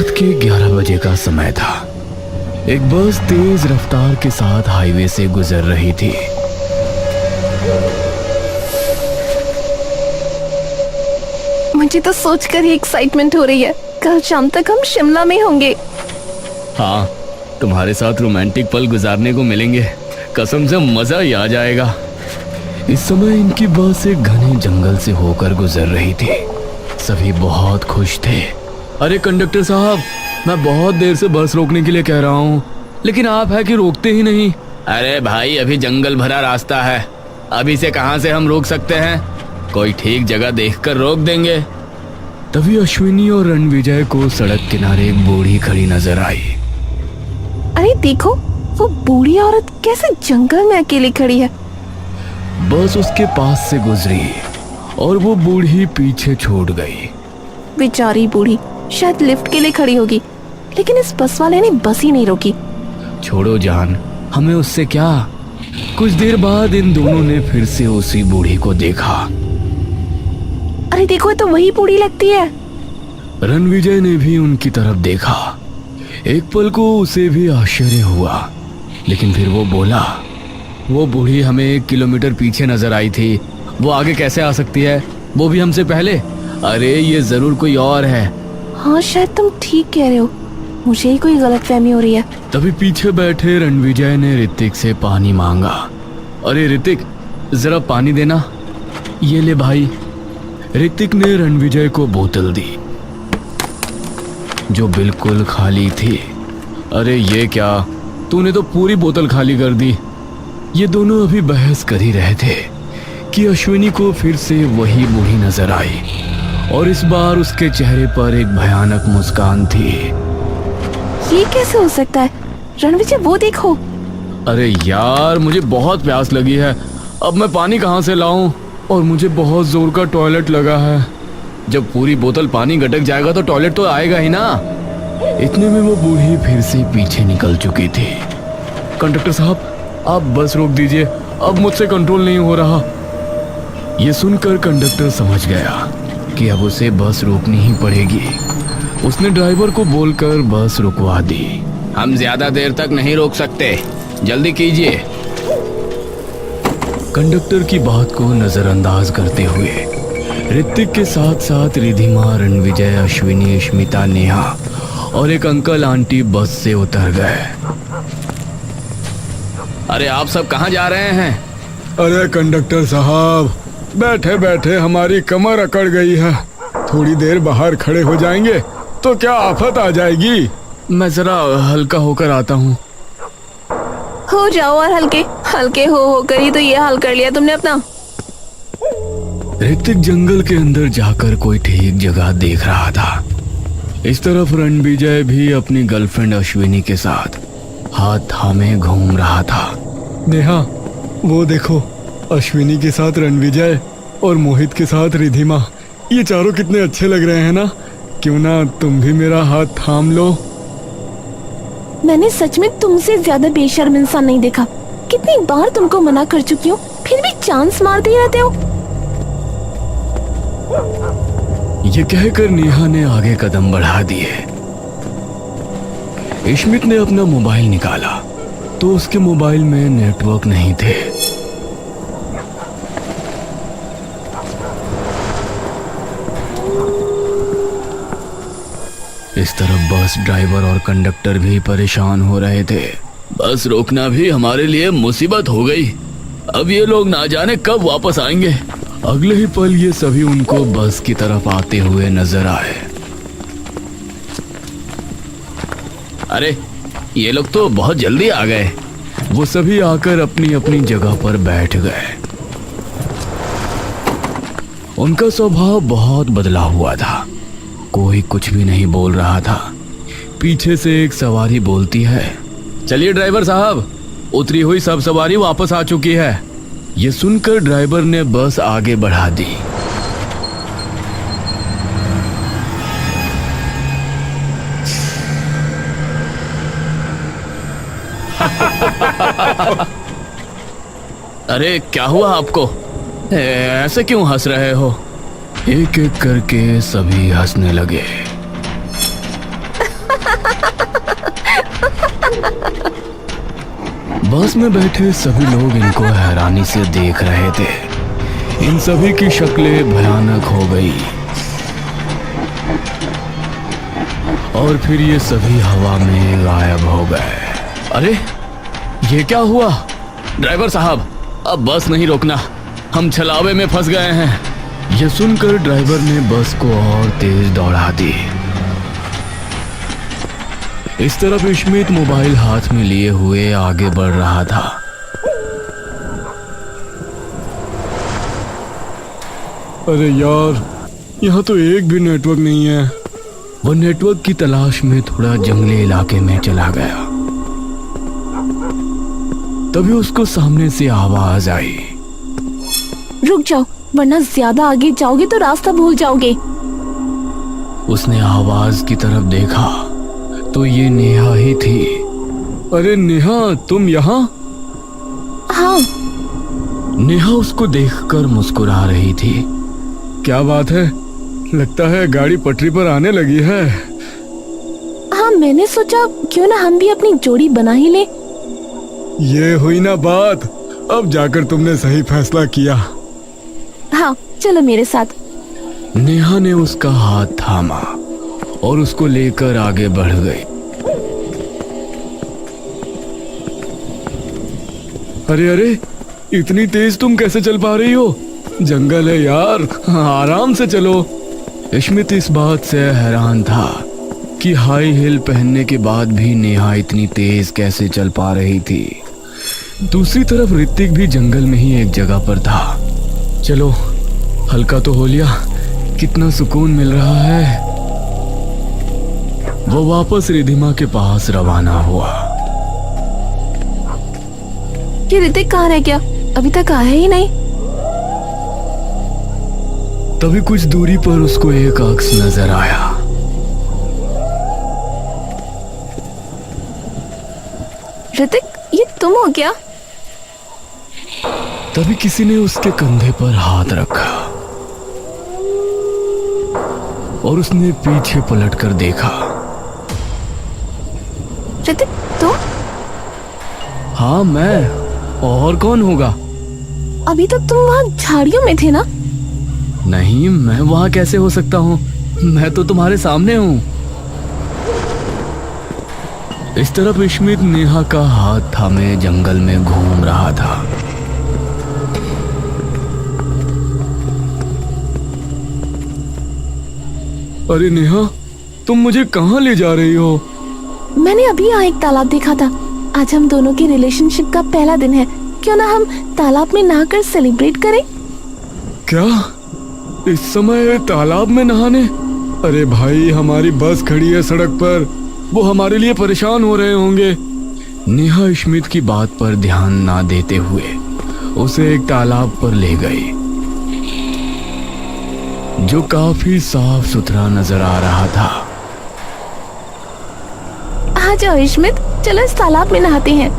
रात के 11 बजे का समय था। एक बस तेज रफ्तार के साथ हाईवे से गुजर रही थी। मुझे तो सोचकर ही एक्साइटमेंट हो रही है। कल शाम तक हम शिमला में होंगे। हाँ, तुम्हारे साथ रोमांटिक पल गुजारने को मिलेंगे। कसम से मजा ही आ जाएगा। इस समय इनकी बस एक घने जंगल से होकर गुजर रही थी। सभी बहुत खुश थे। अरे कंडक्टर साहब, मैं बहुत देर से बस रोकने के लिए कह रहा हूँ, लेकिन आप है कि रोकते ही नहीं। अरे भाई, अभी जंगल भरा रास्ता है, अभी से कहाँ से हम रोक सकते हैं। कोई ठीक जगह देखकर रोक देंगे। तभी अश्विनी और रणविजय को सड़क किनारे एक बूढ़ी खड़ी नजर आई। अरे देखो, वो बूढ़ी औरत कैसे जंगल में अकेली खड़ी है। बस उसके पास से गुजरी और वो बूढ़ी पीछे छूट गई। बेचारी बूढ़ी शायद लिफ्ट के लिए खड़ी होगी, लेकिन इस बस वाले ने बस ही नहीं रोकी। छोड़ो जान, हमें उससे क्या। कुछ देर बाद इन दोनों ने फिर से उसी बूढ़ी को देखा। अरे देखो, ये तो वही बूढ़ी लगती है। रणविजय ने भी उनकी तरफ देखा। एक पल को उसे भी आश्चर्य हुआ, लेकिन फिर वो बोला, वो बूढ़ी हमें 1 किलोमीटर पीछे नजर आई थी, वो आगे कैसे आ सकती है, वो भी हमसे पहले। अरे ये जरूर कोई और है। हाँ, शायद तुम ठीक कह रहे हो, मुझे ही कोई गलतफहमी हो रही है। तभी पीछे बैठे रणविजय ने ऋतिक से पानी मांगा। अरे ऋतिक, जरा पानी देना। ये ले भाई। ऋतिक ने रणविजय को बोतल दी, जो बिल्कुल खाली थी। अरे ये क्या, तूने तो पूरी बोतल खाली कर दी। ये दोनों अभी बहस कर ही रहे थे कि अश्विनी को फिर से वही बूढ़ी नजर आई, और इस बार उसके चेहरे पर एक भयानक मुस्कान थी। ये कैसे हो सकता है? रणविजय, वो देखो। अरे यार, मुझे बहुत प्यास लगी है, अब मैं पानी कहाँ से लाऊं? और मुझे बहुत जोर का टॉयलेट लगा है। जब पूरी बोतल पानी गटक जाएगा तो टॉयलेट तो आएगा ही ना। इतने में वो बूढ़ी फिर से पीछे निकल चुकी थी। कंडक्टर साहब, आप बस रोक दीजिए, अब मुझसे कंट्रोल नहीं हो रहा। ये सुनकर कंडक्टर समझ गया कि अब उसे बस रोकनी ही पड़ेगी। उसने ड्राइवर को बोलकर बस रुकवा दी। हम ज्यादा देर तक नहीं रोक सकते, जल्दी कीजिए। कंडक्टर की बात को नजरअंदाज करते हुए ऋतिक के साथ साथ रिधिमा, रणविजय, अश्विनी, स्मिता, नेहा और एक अंकल आंटी बस से उतर गए। अरे आप सब कहाँ जा रहे हैं? अरे कंडक्टर साहब, बैठे बैठे हमारी कमर अकड़ गई है, थोड़ी देर बाहर खड़े हो जाएंगे तो क्या आफत आ जाएगी। मैं जरा हल्का होकर आता हूँ। हो जाओ, और हल्के हल्के हो होकर ही तो ये हाल कर लिया तुमने अपना। ऋतिक जंगल के अंदर जाकर कोई ठीक जगह देख रहा था। इस तरफ रणविजय भी अपनी गर्लफ्रेंड अश्विनी के साथ हाथ थामे घूम रहा था। नेहा, वो देखो, अश्विनी के साथ रणविजय और मोहित के साथ रिधिमा, ये चारों कितने अच्छे लग रहे हैं ना। क्यों ना तुम भी मेरा हाथ थाम लो। मैंने सच में तुमसे ज्यादा बेशर्म इंसान नहीं देखा। कितनी बार तुमको मना कर चुकी हूँ, फिर भी चांस मारते ही रहते हो। ये कहकर नेहा ने आगे कदम बढ़ा दिए। स्मित ने अपना मोबाइल निकाला तो उसके मोबाइल में नेटवर्क नहीं थे। इस तरफ बस ड्राइवर और कंडक्टर भी परेशान हो रहे थे। बस रोकना भी हमारे लिए मुसीबत हो गई। अब ये लोग ना जाने कब वापस आएंगे। अगले ही पल ये सभी उनको बस की तरफ आते हुए नजर आए। अरे ये लोग तो बहुत जल्दी आ गए। वो सभी आकर अपनी अपनी जगह पर बैठ गए। उनका स्वभाव बहुत बदला हुआ था। कोई कुछ भी नहीं बोल रहा था। पीछे से एक सवारी बोलती है, चलिए ड्राइवर साहब, उतरी हुई सब सवारी वापस आ चुकी है। ये सुनकर ड्राइवर ने बस आगे बढ़ा दी। अरे क्या हुआ आपको? ऐसे क्यों हंस रहे हो? एक एक करके सभी हंसने लगे। बस में बैठे सभी लोग इनको हैरानी से देख रहे थे। इन सभी की शक्लें भयानक हो गई और फिर ये सभी हवा में गायब हो गए। अरे ये क्या हुआ? ड्राइवर साहब, अब बस नहीं रोकना, हम छलावे में फंस गए हैं। यह सुनकर ड्राइवर ने बस को और तेज दौड़ा दी। इस तरफ इश्मित मोबाइल हाथ में लिए हुए आगे बढ़ रहा था। अरे यार, यहाँ तो एक भी नेटवर्क नहीं है। वो नेटवर्क की तलाश में थोड़ा जंगली इलाके में चला गया। तभी उसको सामने से आवाज आई। रुक जाओ, वरना ज्यादा आगे जाओगे तो रास्ता भूल जाओगे। उसने आवाज की तरफ देखा तो ये नेहा ही थी। अरे नेहा, तुम यहाँ? हाँ। नेहा उसको देखकर मुस्कुरा रही थी। क्या बात है, लगता है गाड़ी पटरी पर आने लगी है। हाँ, मैंने सोचा क्यों ना हम भी अपनी जोड़ी बना ही ले। ये हुई ना बात, अब जाकर तुमने सही फैसला किया। हाँ, चलो मेरे साथ। नेहा ने उसका हाथ थामा और उसको लेकर आगे बढ़ गई। अरे अरे, इतनी तेज तुम कैसे चल पा रही हो? जंगल है यार, आराम से चलो। इश्मित इस बात से हैरान था कि हाई हील पहनने के बाद भी नेहा इतनी तेज कैसे चल पा रही थी। दूसरी तरफ ऋतिक भी जंगल में ही एक जगह पर था। चलो, हल्का तो हो लिया, कितना सुकून मिल रहा है। वो वापस रिधिमा के पास रवाना हुआ। ये ऋतिक कहाँ रह गया? अभी तक आया ही नहीं। तभी कुछ दूरी पर उसको एक अक्स नजर आया। ऋतिक, ये तुम हो क्या? तभी किसी ने उसके कंधे पर हाथ रखा और उसने पीछे पलटकर देखा। ऋतिक, तुम? हाँ, मैं। और कौन होगा? अभी तक तुम वहाँ झाड़ियों में थे ना? नहीं, मैं वहां कैसे हो सकता हूँ? मैं तो तुम्हारे सामने हूँ। इस तरफ इश्मित नेहा का हाथ थामे जंगल में घूम रहा था। अरे नेहा, तुम मुझे कहाँ ले जा रही हो? मैंने अभी यहाँ एक तालाब देखा था। आज हम दोनों के रिलेशनशिप का पहला दिन है, क्यों ना हम तालाब में नहाकर सेलिब्रेट करें? क्या इस समय तालाब में नहाने? अरे भाई, हमारी बस खड़ी है सड़क पर, वो हमारे लिए परेशान हो रहे होंगे। नेहा इश्मित की बात पर ध्यान ना देते हुए उसे एक तालाब पर ले गई जो काफी साफ सुथरा नजर आ रहा था। आ जाओ इश्मित, चलो इस तालाब में नहाते हैं।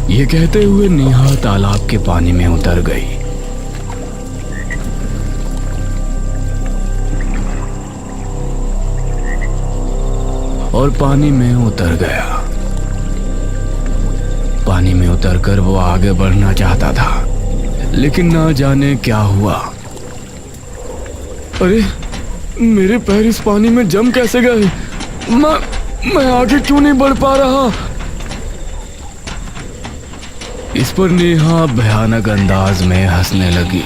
ये कहते हुए नेहा तालाब के पानी में उतर गई। और पानी में उतर गया। पानी में उतरकर वो आगे बढ़ना चाहता था, लेकिन ना जाने क्या हुआ। अरे, मेरे पैर इस पानी में जम कैसे गए? मैं आगे क्यों नहीं बढ़ पा रहा? इस पर नेहा भयानक अंदाज में हंसने लगी।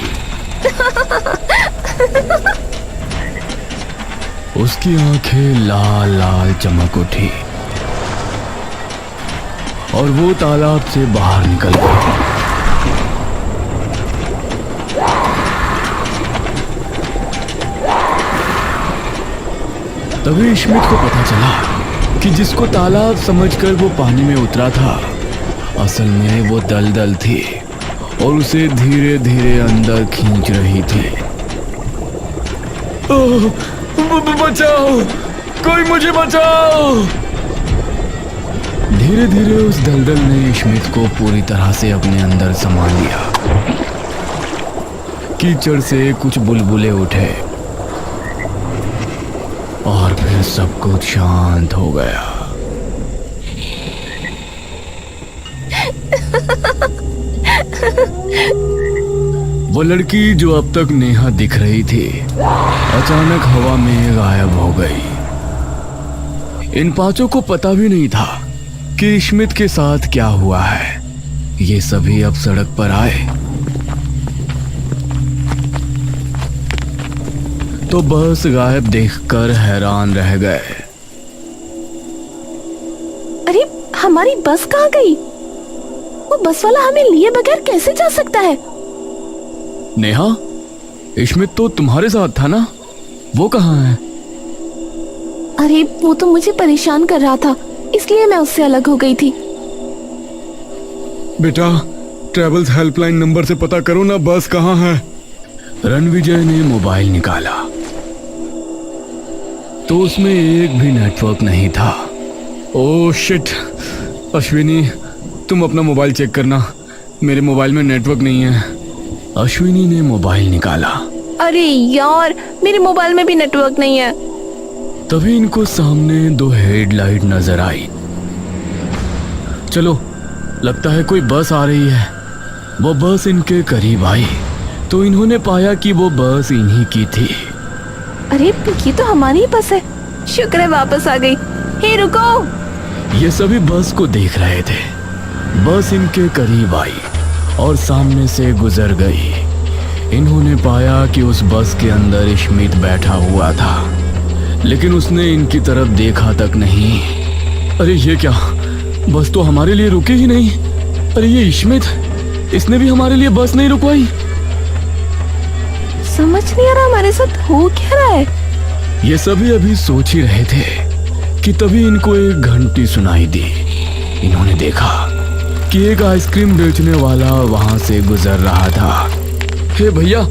उसकी आंखें लाल लाल चमक उठी और वो तालाब से बाहर निकल गई। तभी इश्मित को पता चला कि जिसको तालाब समझकर वो पानी में उतरा था, असल में वो दलदल थी और उसे धीरे धीरे अंदर खींच रही थी। बचाओ, कोई मुझे बचाओ! धीरे धीरे उस दलदल ने इश्मित को पूरी तरह से अपने अंदर समा लिया। कीचड़ से कुछ बुलबुले उठे और फिर सब कुछ शांत हो गया। वो लड़की जो अब तक नेहा दिख रही थी, अचानक हवा में गायब हो गई। इन पांचों को पता भी नहीं था कि स्मिथ के साथ क्या हुआ है। ये सभी अब सड़क पर आए तो बस गायब देखकर हैरान रह गए। अरे हमारी बस कहाँ गई? वो बस वाला हमें लिए बगैर कैसे जा सकता है? नेहा, स्मिथ तो तुम्हारे साथ था ना, वो कहाँ है? अरे वो तो मुझे परेशान कर रहा था, इसलिए मैं उससे अलग हो गई थी। बेटा, ट्रेवल्स हेल्पलाइन नंबर से पता करो ना, बस कहाँ है। रणविजय ने मोबाइल निकाला तो उसमें एक भी नेटवर्क नहीं था। ओह शिट, अश्विनी तुम अपना मोबाइल चेक करना, मेरे मोबाइल में नेटवर्क नहीं है। अश्विनी ने मोबाइल निकाला। अरे यार, मेरे मोबाइल में भी नेटवर्क नहीं है। तभी इनको सामने दो हेडलाइट नजर आई। चलो, लगता है कोई बस आ रही है। वो बस इनके करीब आई तो इन्होंने पाया कि वो बस इन्हीं की थी। अरे ये तो हमारी ही बस है, शुक्र है वापस आ गई। हे रुको! ये सभी बस को देख रहे थे। बस इनके करीब आई और सामने से गुजर गई। इन्होंने पाया कि उस बस के अंदर स्मिथ बैठा हुआ था, लेकिन उसने इनकी तरफ देखा तक नहीं। अरे ये क्या, बस तो हमारे लिए रुकी ही नहीं। अरे ये स्मिथ, इसने भी हमारे लिए बस नहीं रुकवाई। समझ नहीं आ रहा हमारे साथ हो क्या रहा है। ये सभी अभी सोच ही रहे थे कि तभी इनको एक घंटी सुनाई दी। इन्होंने देखा कि एक आइसक्रीम बेचने वाला वहां से गुजर रहा था। हे भैया,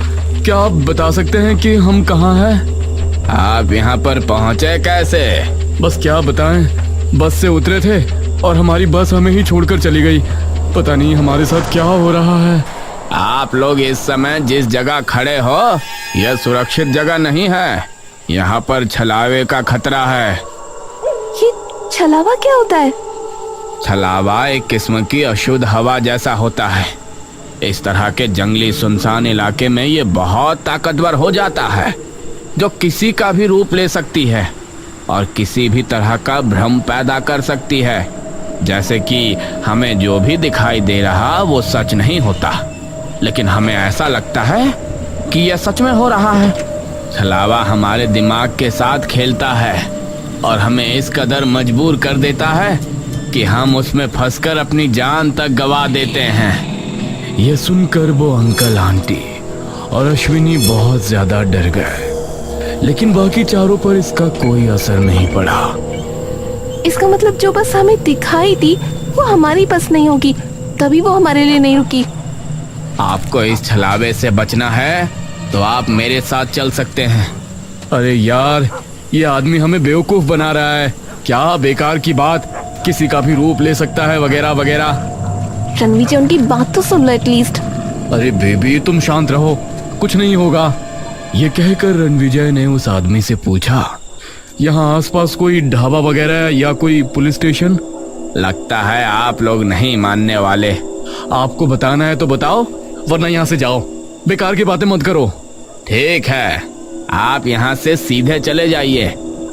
क्या आप बता सकते हैं कि हम कहाँ हैं? आप यहाँ पर पहुँचे कैसे? बस क्या बताएं, बस से उतरे थे और हमारी बस हमें ही छोड़कर चली गई। पता नहीं हमारे साथ क्या हो रहा है। आप लोग इस समय जिस जगह खड़े हो यह सुरक्षित जगह नहीं है। यहाँ पर छलावे का खतरा है। ये छलावा क्या होता है? छलावा एक किस्म की अशुद्ध हवा जैसा होता है। इस तरह के जंगली सुनसान इलाके में ये बहुत ताकतवर हो जाता है, जो किसी का भी रूप ले सकती है और किसी भी तरह का भ्रम पैदा कर सकती है। जैसे कि हमें जो भी दिखाई दे रहा वो सच नहीं होता, लेकिन हमें ऐसा लगता है कि यह सच में हो रहा है। छलावा हमारे दिमाग के साथ खेलता है और हमें इस कदर मजबूर कर देता है कि हम उसमें फंसकर अपनी जान तक गवा देते हैं। यह सुनकर वो अंकल, आंटी और अश्विनी बहुत ज्यादा डर गए, लेकिन बाकी चारों पर इसका कोई असर नहीं पड़ा। इसका मतलब जो बस हमें दिखाई दी वो हमारी बस नहीं होगी, तभी वो हमारे लिए नहीं रुकी। आपको इस छलावे से बचना है तो आप मेरे साथ चल सकते हैं। अरे यार, ये आदमी हमें बेवकूफ बना रहा है। क्या बेकार की बात, किसी का भी रूप ले सकता है वगैरह वगैरह। रणविजय, उनकी बात तो सुन लो एटलीस्ट। अरे बेबी, तुम शांत रहो, कुछ नहीं होगा। ये कहकर रणविजय ने उस आदमी से पूछा, यहाँ आसपास कोई ढाबा वगैरह या कोई पुलिस स्टेशन? लगता है आप लोग नहीं मानने वाले। आपको बताना है तो बताओ, वरना यहाँ से जाओ, बेकार की बातें मत करो। ठीक है, आप यहाँ से सीधे चले जाइए,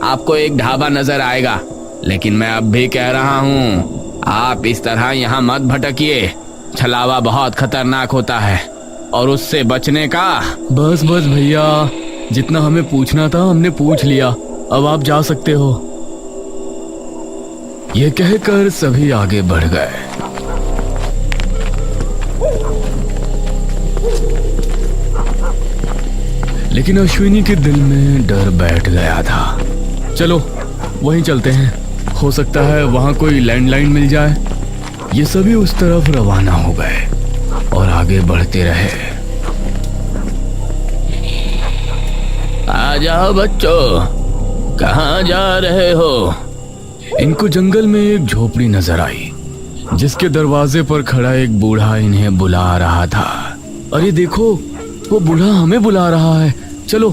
आपको एक ढाबा नजर आएगा। लेकिन मैं अब भी कह रहा हूँ, आप इस तरह यहाँ मत भटकिए। छलावा बहुत खतरनाक होता है और उससे बचने का। बस बस भैया, जितना हमें पूछना था हमने पूछ लिया, अब आप जा सकते हो। ये कहकर सभी आगे बढ़ गए। लेकिन अश्विनी के दिल में डर बैठ गया था। चलो वहीं चलते हैं, हो सकता है वहां कोई लैंडलाइन मिल जाए। ये सभी उस तरफ रवाना हो गए और आगे बढ़ते रहे। आ जाओ बच्चों, कहाँ जा रहे हो? इनको जंगल में एक झोपड़ी नजर आई, जिसके दरवाजे पर खड़ा एक बूढ़ा इन्हें बुला रहा था। अरे देखो, वो बूढ़ा हमें बुला रहा है, चलो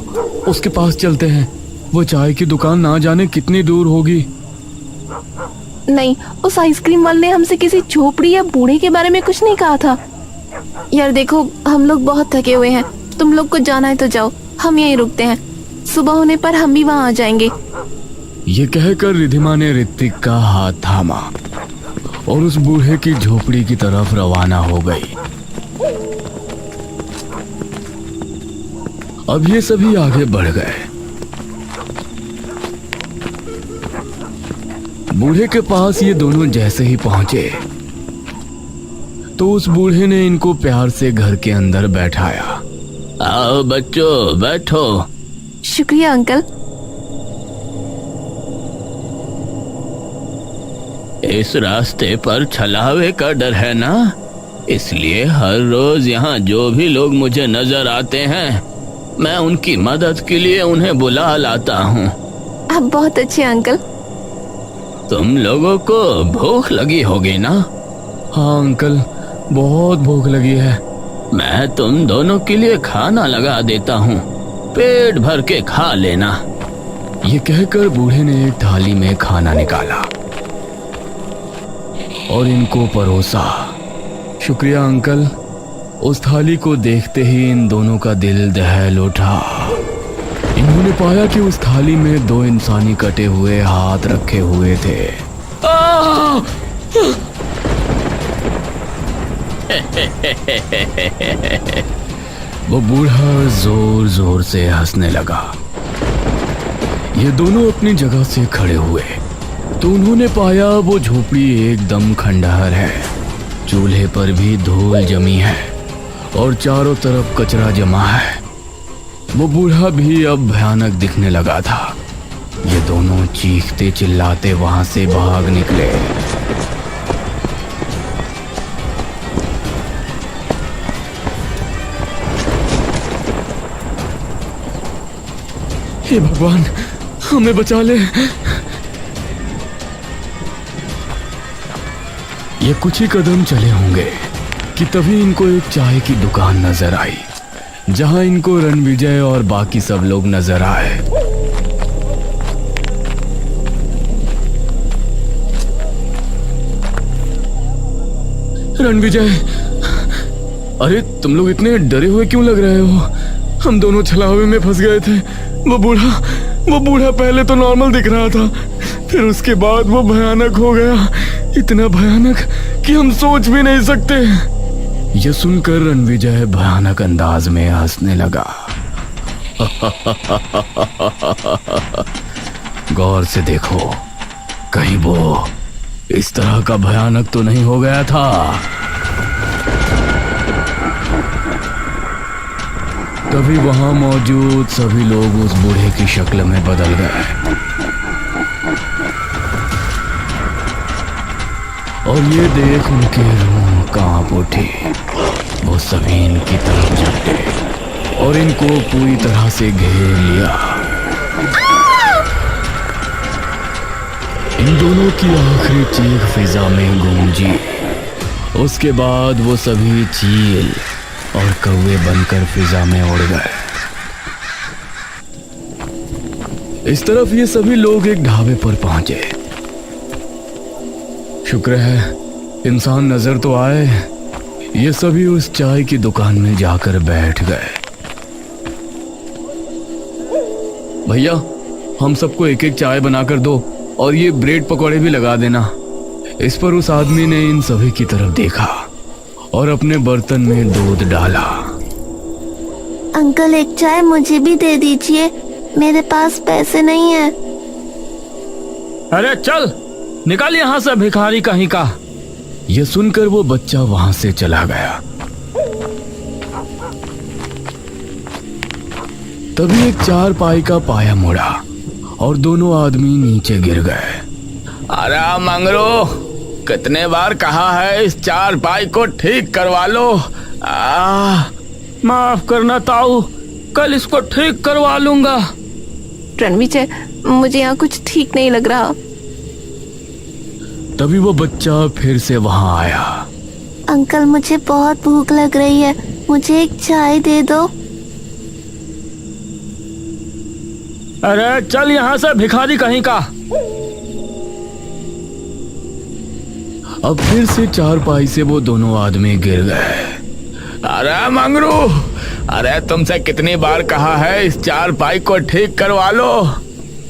उसके पास चलते हैं। वो चाय की दुकान ना जाने कितनी दूर होगी। नहीं, उस आइसक्रीम वाले ने हमसे किसी झोपड़ी या बूढ़े के बारे में कुछ नहीं कहा था। यार देखो, हम लोग बहुत थके हुए हैं, तुम लोग को जाना है तो जाओ, हम यहीं रुकते हैं, सुबह होने पर हम भी वहाँ आ जाएंगे। ये कहकर रिधिमा ने ऋत्विक का हाथ थामा और उस बूढ़े की झोपड़ी की तरफ रवाना हो गई। अब ये सभी आगे बढ़ गए। बूढ़े के पास ये दोनों जैसे ही पहुंचे तो उस बूढ़े ने इनको प्यार से घर के अंदर बैठाया। आओ बच्चों, बैठो। शुक्रिया अंकल। इस रास्ते पर छलावे का डर है ना, इसलिए हर रोज यहाँ जो भी लोग मुझे नजर आते हैं, मैं उनकी मदद के लिए उन्हें बुला लाता हूँ। आप बहुत अच्छे अंकल। तुम लोगों को भूख लगी होगी ना? हाँ अंकल, बहुत भूख लगी है। मैं तुम दोनों के लिए खाना लगा देता हूँ, पेट भर के खा लेना। ये कहकर बूढ़े ने एक थाली में खाना निकाला और इनको परोसा। शुक्रिया अंकल। उस थाली को देखते ही इन दोनों का दिल दहल उठा। इन्होंने पाया कि उस थाली में 2 इंसानी कटे हुए हाथ रखे हुए थे। वो बूढ़ा जोर जोर से हंसने लगा। ये दोनों अपनी जगह से खड़े हुए तो उन्होंने पाया वो झोपड़ी एकदम खंडहर है। चूल्हे पर भी धूल जमी है और चारों तरफ कचरा जमा है। वो बूढ़ा भी अब भयानक दिखने लगा था। ये दोनों चीखते चिल्लाते वहां से भाग निकले। हे भगवान, हमें बचा ले। ये कुछ ही कदम चले होंगे कि तभी इनको एक चाय की दुकान नजर आई, जहां इनको रणविजय और बाकी सब लोग नजर आए। रणविजय, अरे तुम लोग इतने डरे हुए क्यों लग रहे हो? हम दोनों छलावे में फंस गए थे। वो बूढ़ा पहले तो नॉर्मल दिख रहा था, फिर उसके बाद वो भयानक हो गया, इतना भयानक कि हम सोच भी नहीं सकते। यह सुनकर रणविजय भयानक अंदाज में हंसने लगा। गौर से देखो, कहीं वो इस तरह का भयानक तो नहीं हो गया था। तभी वहां मौजूद सभी लोग उस बूढ़े की शक्ल में बदल गए और ये देख उनके रूह कांप उठे। वो सभी इनकी तरफ झपटे और इनको पूरी तरह से घेर लिया। इन दोनों की आखिरी चीख फिजा में गूंजी। उसके बाद वो सभी चील और कौवे बनकर फिजा में उड़ गए। इस तरफ ये सभी लोग एक ढाबे पर पहुंचे। शुक्र है इंसान नजर तो आए। ये सभी उस चाय की दुकान में जाकर बैठ गए। भैया, हम सबको एक एक चाय बनाकर दो और ये ब्रेड पकौड़े भी लगा देना। इस पर उस आदमी ने इन सभी की तरफ देखा और अपने बर्तन में दूध डाला। अंकल, एक चाय मुझे भी दे दीजिए, मेरे पास पैसे नहीं है। अरे चल निकाल यहाँ से, भिखारी कहीं का। यह सुनकर वो बच्चा वहां से चला गया। तभी एक 4 पाई का पाया मुड़ा और दोनों आदमी नीचे गिर गए। अरे मंगरू, कितने बार कहा है इस 4 पाई को ठीक करवा लो। माफ करना ताऊ, कल इसको ठीक करवा लूंगा। रणविजय, मुझे यहाँ कुछ ठीक नहीं लग रहा। तभी वो बच्चा फिर से वहां आया। अंकल, मुझे बहुत भूख लग रही है, मुझे एक चाय दे दो। अरे चल यहाँ से भिखारी कहीं का। अब फिर से चारपाई से वो दोनों आदमी गिर गए। अरे मंगरू, अरे तुमसे कितनी बार कहा है इस चारपाई को ठीक करवा लो।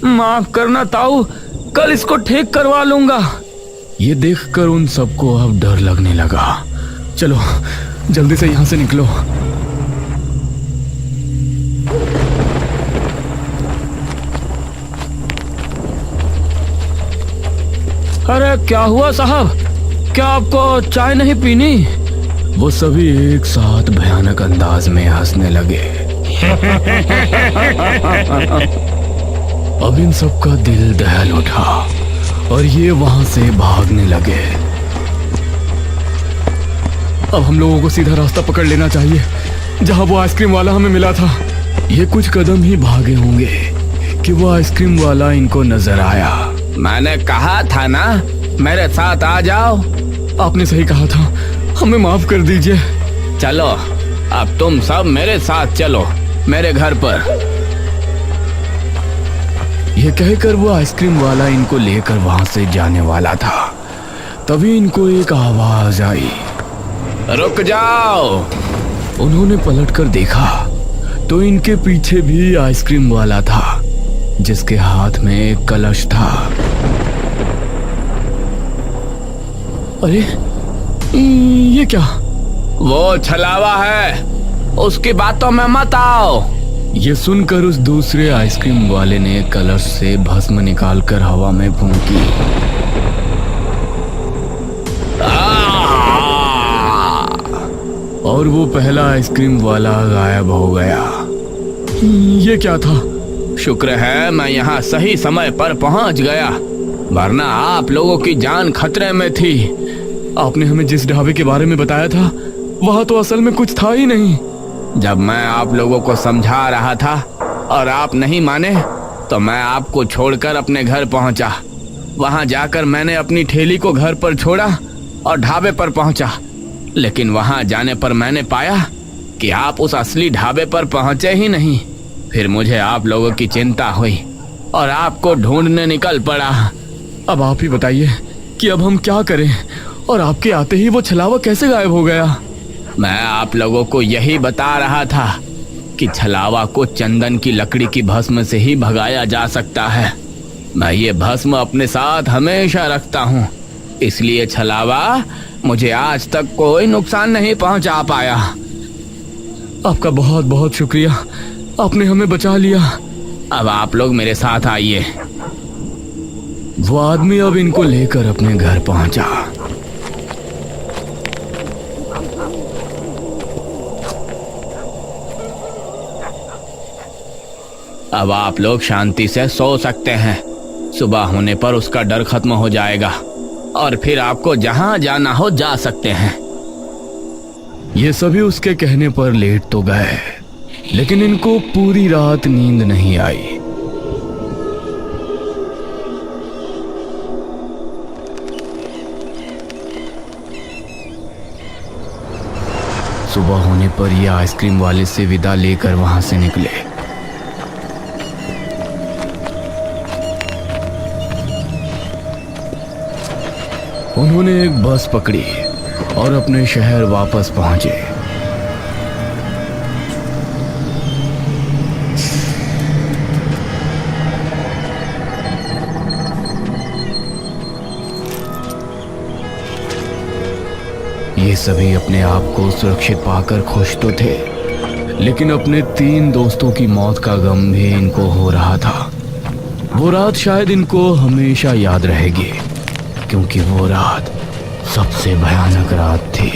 माफ करना ताऊ, कल इसको ठीक करवा लूंगा। ये देखकर उन सबको अब डर लगने लगा। चलो जल्दी से यहाँ से निकलो। अरे क्या हुआ साहब, क्या आपको चाय नहीं पीनी? वो सभी एक साथ भयानक अंदाज में हंसने लगे। अब इन सबका दिल दहल उठा और ये वहां से भागने लगे। अब हम लोगों को सीधा रास्ता पकड़ लेना चाहिए जहां वो आइसक्रीम वाला हमें मिला था। ये कुछ कदम ही भागे होंगे कि वो आइसक्रीम वाला इनको नजर आया। मैंने कहा था ना, मेरे साथ आ जाओ। आपने सही कहा था, हमें माफ कर दीजिए। चलो अब तुम सब मेरे साथ चलो मेरे घर पर। यह कहकर वो आइसक्रीम वाला इनको लेकर वहां से जाने वाला था। तभी इनको एक आवाज आई, रुक जाओ। उन्होंने पलटकर देखा तो इनके पीछे भी आइसक्रीम वाला था जिसके हाथ में एक कलश था। अरे ये क्या? वो छलावा है, उसकी बातों में मत आओ। ये सुनकर उस दूसरे आइसक्रीम वाले ने कलश से भस्म निकालकर हवा में फूंकी। और वो पहला आइसक्रीम वाला गायब हो गया। ये क्या था? शुक्र है मैं यहाँ सही समय पर पहुँच गया, वरना आप लोगों की जान खतरे में थी। आपने हमें जिस ढाबे के बारे में बताया था वहाँ तो असल में कुछ था ही नहीं। जब मैं आप लोगों को समझा रहा था और आप नहीं माने तो मैं आपको छोड़कर अपने घर पहुँचा। वहाँ जाकर मैंने अपनी ठेली को घर पर छोड़ा और ढाबे पर पहुँचा, लेकिन वहाँ जाने पर मैंने पाया कि आप उस असली ढाबे पर पहुँचे ही नहीं। फिर मुझे आप लोगों की चिंता हुई और आपको ढूंढने निकल पड़ा। अब आप ही बताइए कि अब हम क्या करें, और आपके आते ही वो छलावा कैसे गायब हो गया? मैं आप लोगों को यही बता रहा था कि छलावा को चंदन की लकड़ी की भस्म से ही भगाया जा सकता है। मैं ये भस्म अपने साथ हमेशा रखता हूँ, इसलिए छलावा मुझे आज तक कोई नुकसान नहीं पहुँचा पाया। आपका बहुत बहुत शुक्रिया, आपने हमें बचा लिया। अब आप लोग मेरे साथ आइए। वो आदमी अब इनको लेकर अपने घर पहुंचा। अब आप लोग शांति से सो सकते हैं। सुबह होने पर उसका डर खत्म हो जाएगा और फिर आपको जहां जाना हो जा सकते हैं। ये सभी उसके कहने पर लेट तो गए, लेकिन इनको पूरी रात नींद नहीं आई। सुबह होने पर ये आइसक्रीम वाले से विदा लेकर वहां से निकले। उन्होंने एक बस पकड़ी और अपने शहर वापस पहुंचे। ये सभी अपने आप को सुरक्षित पाकर खुश तो थे, लेकिन अपने 3 दोस्तों की मौत का गम भी इनको हो रहा था। वो रात शायद इनको हमेशा याद रहेगी, क्योंकि वो रात सबसे भयानक रात थी।